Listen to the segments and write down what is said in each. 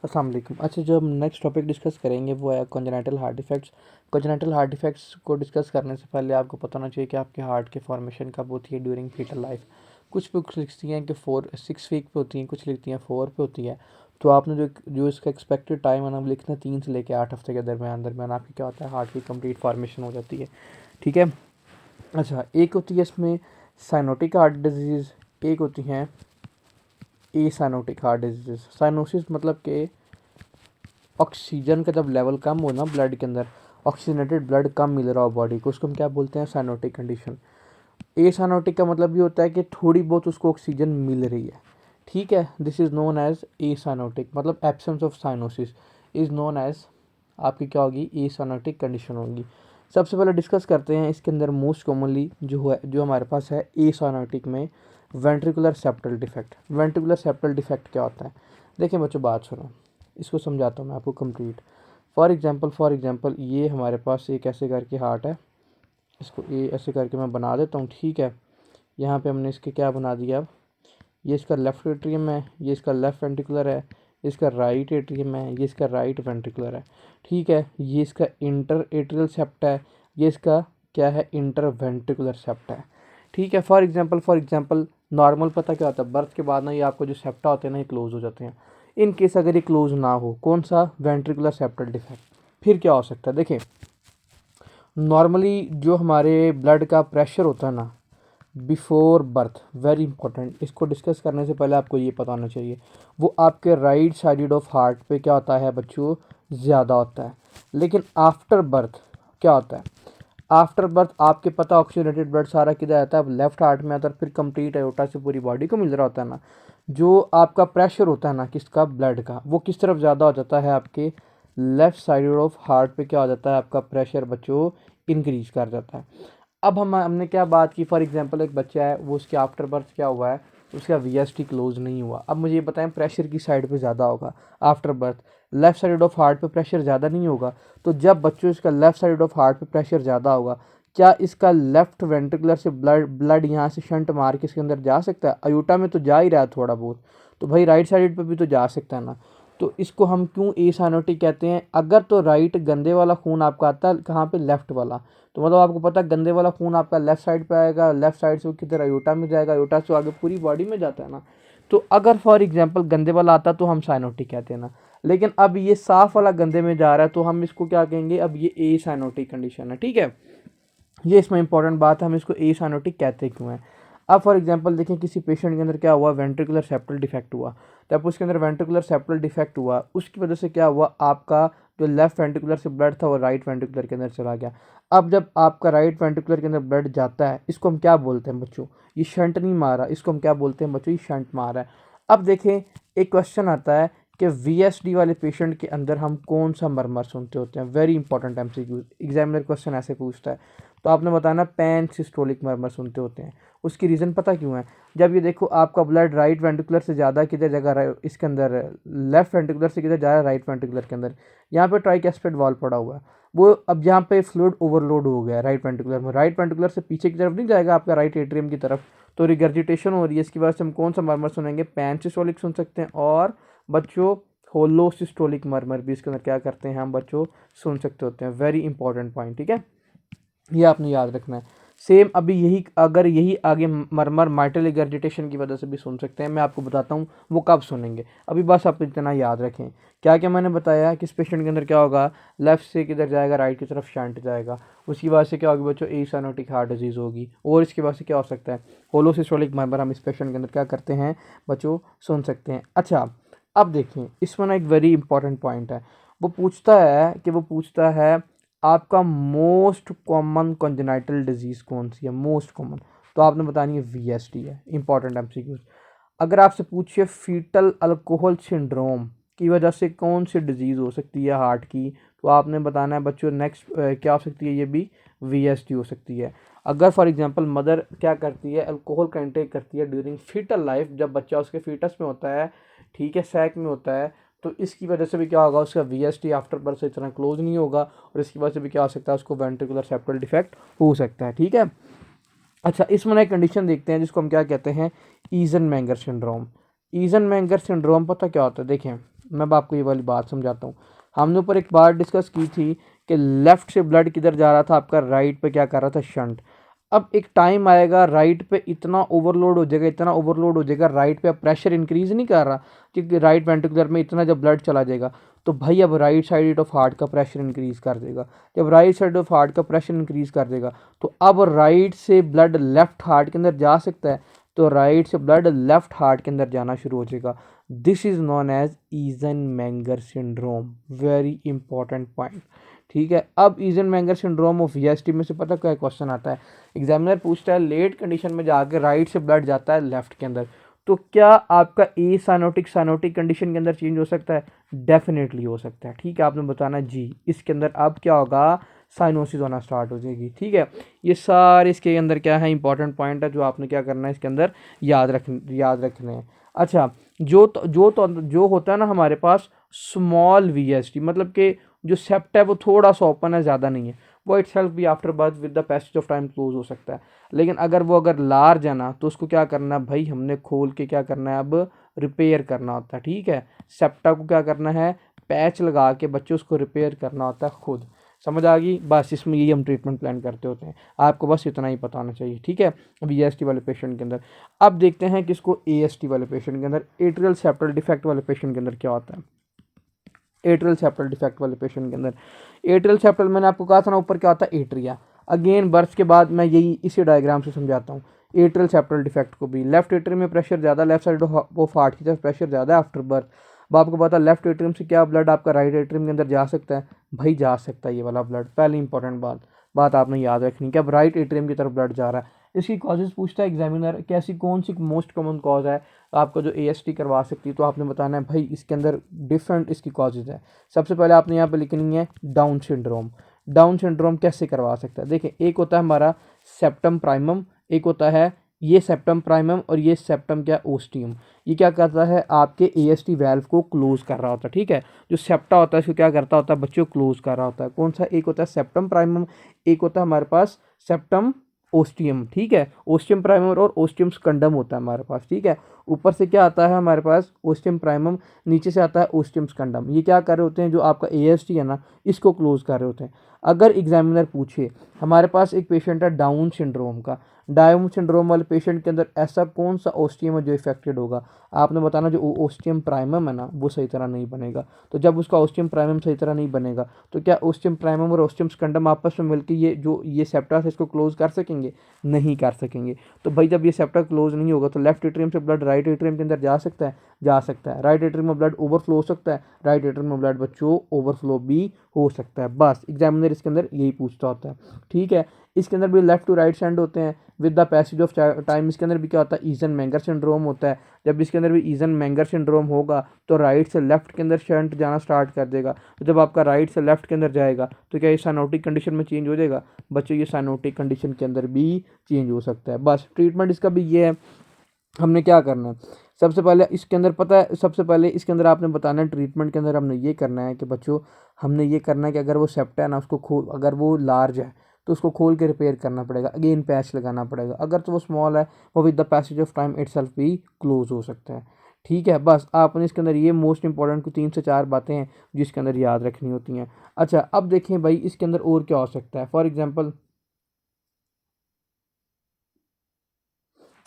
अस्सलाम वालेकुम। अच्छा, जो हम नेक्स्ट टॉपिक डिस्कस करेंगे वो है congenital heart defects. Congenital heart defects को डिस्कस करने से पहले आपको पता होना चाहिए कि आपके हार्ट के फॉर्मेशन कब होती है ड्यूरिंग फीटल लाइफ। कुछ बुक्स लिखती हैं कि 4-6 वीक पे होती हैं, कुछ लिखती हैं 4 पे होती है। तो आपने जो जो इसका एक्सपेक्टेड टाइम है ना वो लिखना है 3 से लेकर 8 हफ्ते के दरमियान दरमियान आपकी क्या होता है, हार्ट की कंप्लीट फॉर्मेशन हो जाती है। ठीक है। अच्छा, एक होती है इसमें साइनोटिक हार्ट डिजीज़, एक होती हैं ए साइनोटिक हार्ट डिजीज़। साइनोसिस मतलब कि ऑक्सीजन का जब लेवल कम हो ना ब्लड के अंदर, ऑक्सीजनेटेड ब्लड कम मिल रहा हो बॉडी को, उसको हम क्या बोलते हैं, साइनोटिक कंडीशन। एसाइनोटिक का मतलब ये होता है कि थोड़ी बहुत उसको ऑक्सीजन मिल रही है। ठीक है, this is known as acyanotic, मतलब absence of cyanosis is known as आपकी क्या होगी, एसाइनोटिक कंडीशन होगी। सबसे पहले डिस्कस करते हैं इसके अंदर मोस्ट कॉमनली जो हमारे पास है एसाइनोटिक में, ventricular septal defect. Ventricular septal defect क्या होता है, देखिए बच्चों बात सुनो, इसको समझाता हूँ मैं आपको कंप्लीट। फॉर एग्जांपल ये हमारे पास एक ऐसे करके हार्ट है, इसको ये ऐसे करके मैं बना देता हूँ। ठीक है, यहाँ पे हमने इसके क्या बना दिया, अब ये इसका लेफ्ट एट्रियम है, ये इसका लेफ्ट वेंट्रिकुलर है, इसका राइट एट्रियम है, ये इसका राइट वेंट्रिकुलर है। ठीक है, ये इसका इंटर एट्रियल सेप्ट है, ये इसका क्या है, इंटर वेंट्रिकुलर सेप्ट है। ठीक है, फॉर एग्जांपल नॉर्मल पता क्या होता है, बर्थ के बाद ना ये आपको जो सेप्टा होते हैं ना ये क्लोज हो जाते हैं। इन केस अगर ये क्लोज ना हो, कौन सा, वेंट्रिकुलर सेप्टल डिफेक्ट, फिर क्या हो सकता है, देखिए नॉर्मली जो हमारे ब्लड का प्रेशर होता है ना बिफोर बर्थ, वेरी इंपॉर्टेंट, इसको डिस्कस करने से पहले आपको ये पता होना चाहिए, वो आपके राइट साइड ऑफ हार्ट पे क्या होता है बच्चों, ज़्यादा होता है। लेकिन आफ्टर बर्थ क्या होता है, आफ्टर बर्थ आपके पता ऑक्सीजनेटेड ब्लड सारा किधर आता है, अब लेफ्ट हार्ट में आता है, फिर कंप्लीट आयोटा से पूरी बॉडी को मिल रहा होता है ना। जो आपका प्रेशर होता है ना किसका, ब्लड का, वो किस तरफ ज़्यादा हो जाता है, आपके लेफ्ट साइड ऑफ हार्ट पे क्या हो जाता है, आपका प्रेशर बच्चों इंक्रीज कर जाता है। अब हमने क्या बात की, फॉर एग्जांपल एक बच्चा है, वो उसके आफ्टर बर्थ क्या हुआ है, उसका वीएसटी क्लोज नहीं हुआ। अब मुझे ये बताएं, प्रेशर की साइड पे ज़्यादा होगा after birth, left side of heart पे प्रेशर ज़्यादा नहीं होगा। तो जब बच्चों इसका लेफ्ट साइड ऑफ हार्ट पे प्रेशर ज़्यादा होगा, क्या इसका लेफ्ट वेंट्रिकुलर से ब्लड यहाँ से शंट मार के इसके अंदर जा सकता है, अयूटा में तो जा ही रहा है थोड़ा बहुत, तो भाई राइट साइड पे भी तो जा सकता है ना। तो इसको हम क्यों एसाइनोटिक कहते हैं, अगर तो राइट गंदे वाला खून आपका आता है कहाँ पे, लेफ्ट वाला, तो मतलब आपको पता है गंदे वाला खून आपका लेफ्ट साइड पे आएगा, लेफ्ट साइड से वो किधर अयोटा में जाएगा, अयोटा से आगे पूरी बॉडी में जाता है ना। तो अगर फॉर एग्जांपल गंदे वाला आता तो हम साइनोटिक कहते हैं ना, लेकिन अब ये साफ वाला गंदे में जा रहा है तो हम इसको क्या कहेंगे, अब ये ए साइनोटिक कंडीशन है। ठीक है, ये इसमें इंपॉर्टेंट बात है, हम इसको ए साइनोटिक कहते क्यों हैं। अब फॉर एग्जांपल देखें, किसी पेशेंट के अंदर क्या हुआ, वेंट्रिकुलर सेप्टल डिफेक्ट हुआ, तब उसके अंदर वेंट्रिकुलर सेप्टल डिफेक्ट हुआ, उसकी वजह से क्या हुआ, आपका जो लेफ्ट वेंट्रिकुलर से ब्लड था वो राइट वेंट्रिकुलर के अंदर चला गया। अब जब आपका राइट वेंट्रिकुलर के अंदर ब्लड जाता है, इसको हम क्या बोलते हैं बच्चों, ये शंट नहीं मारा, इसको हम क्या बोलते हैं बच्चों, ये शंट मारा है। अब देखें, एक क्वेश्चन आता है कि वीएसडी वाले पेशेंट के अंदर हम कौन सा मरमर सुनते होते हैं, very important MCQ, examiner question ऐसे पूछता है। तो आपने बताना पैन सिस्टोलिक मरमर सुनते होते हैं। उसकी रीज़न पता क्यों है, जब ये देखो आपका ब्लड राइट वेंट्रिकुलर से ज़्यादा किधर जगह इसके अंदर, लेफ्ट वेंट्रिकुलर से किधर जा रहा है, राइट वेंट्रिकुलर के अंदर, यहाँ पे ट्राइकैस्पिड वाल्व पड़ा हुआ है, वो अब यहाँ पे फ्लूइड ओवरलोड हो गया है राइट वेंट्रिकुलर में, राइट वेंट्रिकुलर से पीछे की तरफ नहीं जाएगा आपका, राइट एट्रियम की तरफ, तो रिगर्जिटेशन हो रही है, इसकी वजह से हम कौन सा मरमर सुनेंगे, पैन सिस्टोलिक सुन सकते हैं, और बच्चों होलो सिस्टोलिक मरमर भी इसके अंदर क्या करते हैं हम बच्चों, सुन सकते होते हैं। वेरी इंपॉर्टेंट पॉइंट, ठीक है, ये आपने याद रखना है। सेम अभी यही, अगर यही आगे मरमर माइटल रिगर्जिटेशन की वजह से भी सुन सकते हैं, मैं आपको बताता हूँ वो कब सुनेंगे। अभी बस आप इतना याद रखें, क्या क्या मैंने बताया कि इस पेशेंट के अंदर क्या होगा, लेफ्ट से किधर जाएगा, राइट की तरफ शंट जाएगा, उसकी वजह से क्या होगी बच्चों, एसाइनोटिक हार्ट डिजीज़ होगी, और इसकी वजह से क्या हो सकता है, होलोसिस्टोलिक मरमर हम इस पेशेंट के अंदर क्या करते हैं बच्चों, सुन सकते हैं। अच्छा, अब देखें इसमें ना एक वेरी इंपॉर्टेंट पॉइंट है, वो पूछता है आपका मोस्ट कॉमन कॉन्जेनाइटल डिजीज़ कौन सी है, मोस्ट कॉमन, तो आपने बतानी है वीएसटी है। इंपॉर्टेंट एमसीक्यूज, अगर आपसे पूछिए फीटल अल्कोहल सिंड्रोम की वजह से कौन सी डिजीज़ हो सकती है हार्ट की, तो आपने बताना है बच्चों नेक्स्ट क्या हो सकती है, ये भी वीएसटी हो सकती है। अगर फॉर एग्जांपल मदर क्या करती है, अल्कोहल का इंटेक करती है ड्यूरिंग फीटल लाइफ, जब बच्चा उसके फीटस में होता है, ठीक है, सैक में होता है, तो इसकी वजह से भी क्या होगा, उसका वीएसटी आफ्टर बर्थ से इतना क्लोज नहीं होगा, और इसकी वजह से भी क्या हो सकता है, उसको वेंट्रिकुलर सेप्टल डिफेक्ट हो सकता है। ठीक है, अच्छा इसमें एक कंडीशन देखते हैं जिसको हम क्या कहते हैं, ईजन मैंगर सिंड्रोम। ईजन मैंगर सिंड्रोम पता क्या होता है, देखें मैं अब आपको ये वाली बात समझाता हूँ। हमने ऊपर एक बात डिस्कस की थी कि लेफ़्ट से ब्लड किधर जा रहा था, आपका राइट पे क्या कर रहा था, शंट। अब एक टाइम आएगा राइट पे इतना ओवरलोड हो जाएगा, इतना ओवरलोड हो जाएगा राइट पे, अब प्रेशर इंक्रीज़ नहीं कर रहा क्योंकि राइट वेंट्रिकुलर में इतना जब ब्लड चला जाएगा तो भाई अब राइट साइड ऑफ हार्ट का प्रेशर इंक्रीज़ कर देगा। जब राइट साइड ऑफ हार्ट का प्रेशर इंक्रीज़ कर देगा तो अब राइट से ब्लड लेफ़्ट हार्ट के अंदर जा सकता है, तो राइट से ब्लड लेफ़्ट हार्ट के अंदर जाना शुरू हो जाएगा। This is known as Eisenmenger syndrome, very important point. ठीक है, अब ईजन-मेंगर सिंड्रोम ऑफ वीएसटी में से पता क्या क्वेश्चन आता है, एग्जामिनर पूछता है लेट कंडीशन में जाके राइट से ब्लड जाता है लेफ्ट के अंदर, तो क्या आपका ए साइनोटिक साइनोटिक कंडीशन के अंदर चेंज हो सकता है? डेफिनेटली हो सकता है। ठीक है, आपने बताना जी इसके अंदर अब क्या होगा, साइनोसिस होना स्टार्ट हो जाएगी। ठीक है, ये सारे इसके अंदर क्या है, इंपॉर्टेंट पॉइंट है जो आपने क्या करना है इसके अंदर याद रखने हैं। अच्छा, जो होता है ना हमारे पास स्मॉल वीएसटी, मतलब कि जो सेप्ट है वो थोड़ा सा ओपन है, ज़्यादा नहीं है, वो इट सेल्फ भी after birth with the passage of time close हो सकता है। लेकिन अगर लार्ज है ना तो उसको क्या करना है भाई, हमने खोल के क्या करना है, अब रिपेयर करना होता है। ठीक है, सेप्टा को क्या करना है, पैच लगा के बच्चे उसको रिपेयर करना होता है खुद। समझ आ गई? बस इसमें यही हम ट्रीटमेंट प्लान करते होते हैं, आपको बस इतना ही पता होना चाहिए। ठीक है, वीएसटी वाले पेशेंट के अंदर अब देखते हैं कि इसको एएसटी वाले पेशेंट के अंदर, एट्रियल सेप्टल डिफेक्ट वाले पेशेंट के अंदर क्या होता है। एट्रियल सेप्टल डिफेक्ट वाले पेशेंट के अंदर, एट्रियल सेप्टल मैंने आपको कहा था ना ऊपर क्या होता है, एट्रिया। अगेन बर्थ के बाद मैं यही इसी डायग्राम से समझाता हूँ। एट्रियल सेप्टल डिफेक्ट को भी लेफ्ट एट्रियम में प्रेशर ज़्यादा, लेफ्ट साइड ऑफ हार्ट की तरफ प्रेशर ज़्यादा है आफ्टर बर्थ। अब आपको पता है लेफ्ट एट्रियम से क्या ब्लड आपका राइट एट्रियम के अंदर जा सकता है, भाई जा सकता है ये वाला ब्लड। पहली इंपॉर्टेंट बात आपने याद रखनी कि अब राइट एट्रियम की तरफ ब्लड जा रहा है। इसकी कॉजेज़ पूछता है एग्जामिनर कि ऐसी कौन सी मोस्ट कॉमन कॉज है आपको जो एएसटी करवा सकती है, तो आपने बताना है भाई इसके अंदर डिफरेंट इसकी कॉजेज़ है। सबसे पहले आपने यहाँ पे लिखनी है डाउन सिंड्रोम। डाउन सिंड्रोम कैसे करवा सकता है, देखिए एक होता है हमारा सेप्टम प्राइमम, एक होता है ये सेप्टम प्राइमम और ये सेप्टम क्या, ओस्टियम। ये क्या करता है, आपके एएसटी वैल्व को क्लोज कर रहा होता है। ठीक है, जो सेप्टा होता है इसको क्या करता होता है बच्चों, क्लोज कर रहा होता है। कौन सा, एक होता है सेप्टम प्राइमम, एक होता है हमारे पास सेप्टम ओस्टियम। ठीक है, ओस्टियम प्राइमम और ओस्टियम स्कंडम होता है हमारे पास। ठीक है, ऊपर से क्या आता है हमारे पास ओस्टियम प्राइमम, नीचे से आता है ओस्टियम स्कंडम। ये क्या कर रहे होते हैं, जो आपका एएसटी है ना इसको क्लोज कर रहे होते हैं। अगर एग्जामिनर पूछे हमारे पास एक पेशेंट है डाउन सिंड्रोम का, डाउन सिंड्रोम वाले पेशेंट के अंदर ऐसा कौन सा ओस्टियम है जो इफेक्टेड होगा, आपने बताना जो ओस्टियम प्राइमम है ना वो सही तरह नहीं बनेगा। तो जब उसका ओस्टियम प्राइमम सही तरह नहीं बनेगा तो क्या ओस्टियम प्राइमम और ओस्टियम स्कंडम आपस में मिलकर ये सेप्टा है इसको क्लोज कर सकेंगे? नहीं कर सकेंगे। तो भाई जब ये सेप्टा क्लोज नहीं होगा तो लेफ्ट एट्रियम से ब्लड राइट एट्रियम के अंदर जा सकता है? जा सकता है। राइट एट्रियम में ब्लड ओवरफ्लो हो सकता है? राइट एट्रियम में ब्लड बच्चों ओवरफ्लो भी हो सकता है। बस एग्जामिनर इसके अंदर यही पूछता होता है। ठीक है, इसके अंदर भी लेफ्ट टू राइट सेंड होते हैं with the passage of time. इसके अंदर भी क्या होता है, ईजन-मेंगर सिंड्रोम होता है। जब इसके अंदर भी ईजन-मेंगर सिंड्रोम होगा तो राइट से लेफ्ट के अंदर शंट जाना स्टार्ट कर देगा। तो जब आपका राइट से लेफ्ट के अंदर जाएगा तो क्या ये साइनोटिक कंडीशन में चेंज हो जाएगा? बच्चों ये साइनोटिक कंडीशन के अंदर भी चेंज हो सकता है। बस ट्रीटमेंट इसका भी ये है, हमने क्या करना है, सबसे पहले इसके अंदर पता है, सबसे पहले इसके अंदर आपने बताना है ट्रीटमेंट के अंदर हमने ये करना है कि बच्चों हमने ये करना है कि अगर वो सेप्टा है ना उसको खोल, अगर वो लार्ज है तो उसको खोल के रिपेयर करना पड़ेगा, अगेन पैच लगाना पड़ेगा। अगर तो वो स्मॉल है वो with the passage of time itself भी क्लोज हो सकता है। ठीक है, बस आपने इसके अंदर ये मोस्ट इंपॉर्टेंट को 3 से 4 बातें हैं जिसके अंदर याद रखनी होती हैं। अच्छा, अब देखें भाई इसके अंदर और क्या हो सकता है। फॉर एग्जाम्पल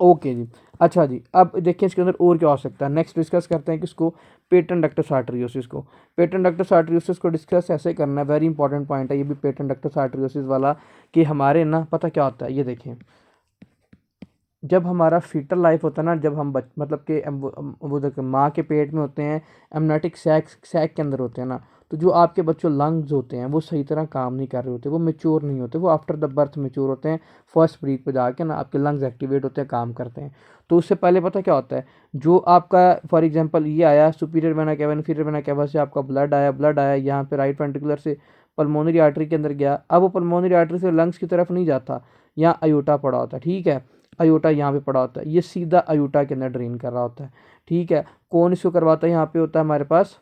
ओके जी, अच्छा जी, अब देखिए इसके अंदर और क्या हो सकता है। नेक्स्ट डिस्कस करते हैं किसको, पेटेंट डक्टस आर्टरियोसिस को। पेटेंट डक्टस आर्टरियोसिस को डिस्कस ऐसे करना है, वेरी इंपॉर्टेंट पॉइंट है ये भी पेटेंट डक्टस आर्टरियोसिस वाला, कि हमारे ना पता क्या होता है, ये देखें जब हमारा फीटल लाइफ होता है ना, जब हम मतलब कि वो देखो माँ के पेट में होते हैं, एमनाटिक सैक के अंदर होते हैं ना, तो जो आपके बच्चों लंग्स होते हैं वो सही तरह काम नहीं कर रहे होते, वो मेच्योर नहीं होते, वो आफ्टर द बर्थ मेच्योर होते हैं। फर्स्ट ब्रीथ पे जाके ना आपके लंग्स एक्टिवेट होते हैं, काम करते हैं। तो उससे पहले पता क्या होता है, जो आपका फॉर एग्जाम्पल ये आया superior vena cava inferior vena cava से आपका ब्लड आया यहाँ पे राइट वेंट्रिकुलर से पल्मोनरी आर्टरी के अंदर गया। अब वो पल्मोनरी आर्टरी से लंग्स की तरफ नहीं जाता, यहाँ अयोटा पड़ा होता है। ठीक है, अयोटा यहाँ पे पड़ा होता है, ये सीधा अयोटा के अंदर ड्रेन कर रहा होता है। ठीक है, कौन इसको करवाता है, यहाँ पे होता है हमारे पास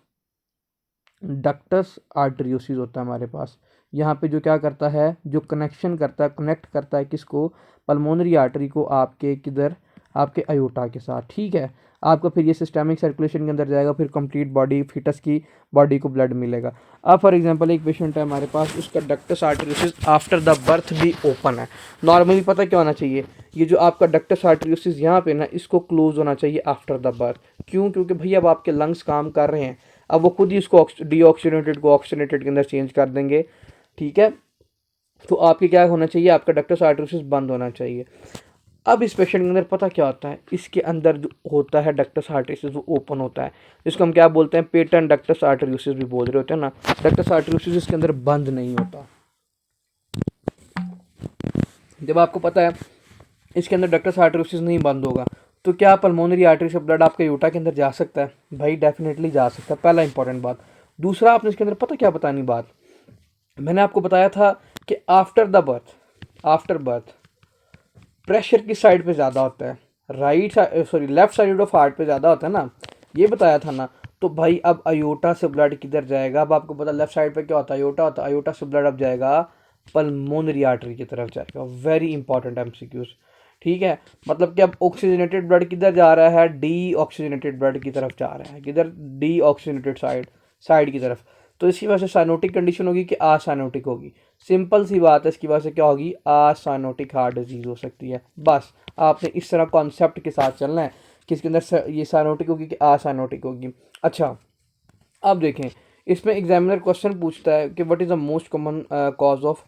डक्टस आर्टरियोसिस होता है हमारे पास। यहाँ पे जो क्या करता है, जो कनेक्शन करता है, कनेक्ट करता है किसको, पल्मोनरी आर्टरी को आपके किधर, आपके अयोटा के साथ। ठीक है, आपका फिर ये सिस्टमिक सर्कुलेशन के अंदर जाएगा, फिर कंप्लीट बॉडी फीटस की बॉडी को ब्लड मिलेगा। अब फॉर एग्जांपल एक पेशेंट है हमारे पास, उसका ductus arteriosus after the birth भी ओपन है। नॉर्मली पता क्या होना चाहिए, ये जो आपका डक्टस आर्टेरियोसिस यहाँ पे ना, इसको क्लोज होना चाहिए आफ्टर द बर्थ। क्यों? क्योंकि भैया अब आपके लंग्स काम कर रहे हैं, अब वो खुद ही इसको डीऑक्सीजनेटेड को ऑक्सीजनेटेड के अंदर चेंज कर देंगे, ठीक है। तो आपके क्या होना चाहिए, आपका डक्टस आर्टेरियोसिस बंद होना चाहिए। अब इस पेशेंट के अंदर पता क्या होता है, इसके अंदर जो होता है डक्टस आर्टेरियोसिस वो ओपन होता है, जिसको हम क्या बोलते हैं, पेटेंट डक्टस आर्टेरियोसिस भी बोल रहे होते हैं ना। डक्टस आर्टेरियोसिस इसके अंदर बंद नहीं होता। जब आपको पता है इसके अंदर डक्टस आर्टेरियोसिस नहीं बंद होगा, तो क्या पल्मोनरी आर्टरी से ब्लड आपके यूटा के अंदर जा सकता है? भाई डेफिनेटली जा सकता है, पहला इंपॉर्टेंट बात। दूसरा, आपने इसके अंदर पता क्या बतानी बात, मैंने आपको बताया था कि after the birth, after birth pressure किस साइड पे ज़्यादा होता है, right side, sorry left side of heart पे ज़्यादा होता है ना, ये बताया था ना। तो भाई अब अयोटा से ब्लड किधर जाएगा? अब आपको पता लेफ्ट साइड पे क्या होता है, अयोटा होता है, अयोटा से ब्लड अब जाएगा पल्मोनरी आर्टरी की तरफ जाएगा। वेरी इंपॉर्टेंट एमसीक्यूज, ठीक है। मतलब कि अब ऑक्सीजनेटेड ब्लड किधर जा रहा है, डी ऑक्सीजनेटेड ब्लड की तरफ जा रहा है, किधर, डी ऑक्सीजनेटेड साइड, साइड की तरफ। तो इसकी वजह से साइनोटिक कंडीशन होगी कि असाइनोटिक होगी, सिंपल सी बात है। इसकी वजह से क्या होगी, असाइनोटिक हार्ट डिजीज हो सकती है। बस आपने इस तरह कॉन्सेप्ट के साथ चलना है कि इसके अंदर ये साइनोटिक होगी कि असाइनोटिक होगी। अच्छा, अब देखें, इसमें एग्जामिनर क्वेश्चन पूछता है कि what is the most common cause of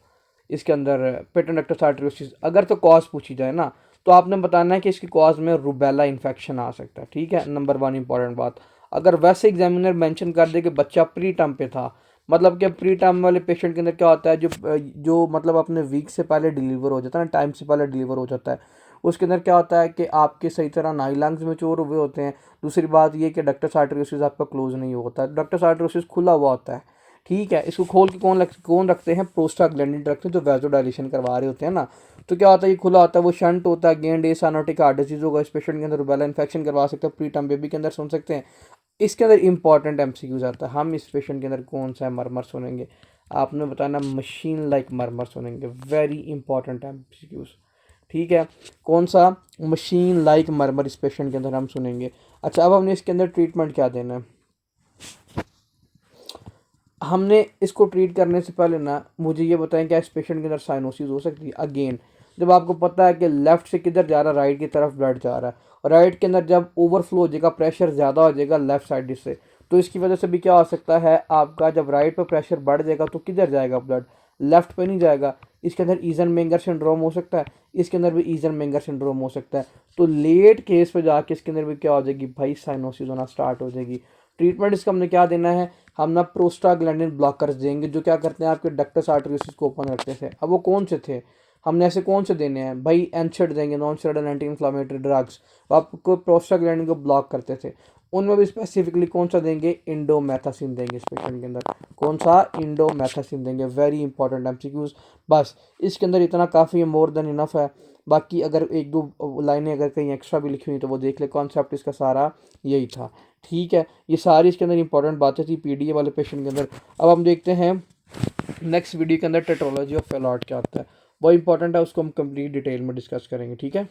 इसके अंदर पेटेंट डक्टस आर्टेरियोसिस। अगर तो कॉज पूछी जाए ना, तो आपने बताना है कि इसकी कॉज में रूबेला इन्फेक्शन आ सकता है, ठीक है, नंबर 1 इंपॉर्टेंट बात। अगर वैसे एग्जामिनर मेंशन कर दे कि बच्चा प्री टर्म पे था, मतलब कि प्री टर्म वाले पेशेंट के अंदर क्या होता है, जो मतलब अपने वीक से पहले डिलीवर हो जाता है ना, टाइम से पहले डिलीवर हो जाता है, उसके अंदर क्या होता है कि आपके सही तरह ना ही लंग्स मैच्योर हुए होते हैं। दूसरी बात ये कि डक्टस आर्टेरियोसिस आपका क्लोज नहीं होता, डक्टस आर्टेरियोसिस खुला हुआ होता है, ठीक है। इसको खोल के कौन रखते हैं, प्रोस्टाग्लैंडिन रखते हैं, जो वैसोडाइलेशन करवा रहे होते हैं ना। तो क्या होता है, ये खुला होता है, वो शंट होता है, गेंड एसाइनोटिक हार्ट डिजीज होगा, इस पेशेंट के अंदर रूबेला इन्फेक्शन करवा सकते हैं, प्री टर्म बेबी के अंदर सुन सकते हैं। इसके अंदर इंपॉर्टेंट एमसीक्यूज आता है, हम इस पेशेंट के अंदर कौन सा मरमर सुनेंगे, आपने बताना मशीन लाइक मरमर सुनेंगे। वेरी इंपॉर्टेंट एमसीक्यूज, ठीक है, कौन सा, मशीन लाइक मरमर इस पेशेंट के अंदर हम सुनेंगे। अच्छा, अब हमने इसके अंदर ट्रीटमेंट क्या देना है, हमने इसको ट्रीट करने से पहले ना मुझे ये बताएं क्या इस पेशेंट के अंदर साइनोसिस हो सकती है। अगेन, जब आपको पता है कि लेफ्ट से किधर जा रहा है, राइट की तरफ ब्लड जा रहा है, और राइट के अंदर जब ओवरफ्लो हो जाएगा, प्रेशर ज़्यादा हो जाएगा लेफ्ट साइड से, तो इसकी वजह से भी क्या हो सकता है, आपका जब राइट पर प्रेशर बढ़ जाएगा तो किधर जाएगा ब्लड, लेफ्ट पे नहीं जाएगा। इसके अंदर ईजनमेंगर सिंड्रोम हो सकता है, इसके अंदर भी ईजनमेंगर सिंड्रोम हो सकता है। तो लेट केस पे जाके इसके अंदर भी क्या हो जाएगी भाई, साइनोसिस होना स्टार्ट हो जाएगी। ट्रीटमेंट इसका हमने क्या देना है, हम ना प्रोस्टाग्लैंडिन ब्लॉकर्स देंगे, जो क्या करते हैं, आपके डक्टस आर्टेरियोसिस को ओपन रखते थे। अब वो कौन से थे, हमने ऐसे कौन से देने हैं भाई, एनसेड देंगे, non steroidal anti inflammatory drugs, आपको प्रोस्टाग्लैंडिन को ब्लॉक करते थे। उनमें भी स्पेसिफिकली कौन सा देंगे, इंडोमेथासिन देंगे इस पेशेंट के अंदर, कौन सा, इंडोमेथासिन देंगे। वेरी इंपॉर्टेंट एमसीक्यूज, बस इसके अंदर इतना काफ़ी है, मोर देन इनफ है। बाकी अगर एक दो लाइनें अगर कहीं एक्स्ट्रा भी लिखी हुई तो वो देख ले, कॉन्सेप्ट इसका सारा यही था, ठीक है। ये सारी इसके अंदर इंपॉर्टेंट बातें थी पीडीए वाले पेशेंट के अंदर। अब हम देखते हैं नेक्स्ट वीडियो के अंदर टेट्रोलॉजी ऑफ फैलॉट क्या होता है, वो इंपॉर्टेंट है, उसको हम कंप्लीट डिटेल में डिस्कस करेंगे, ठीक है।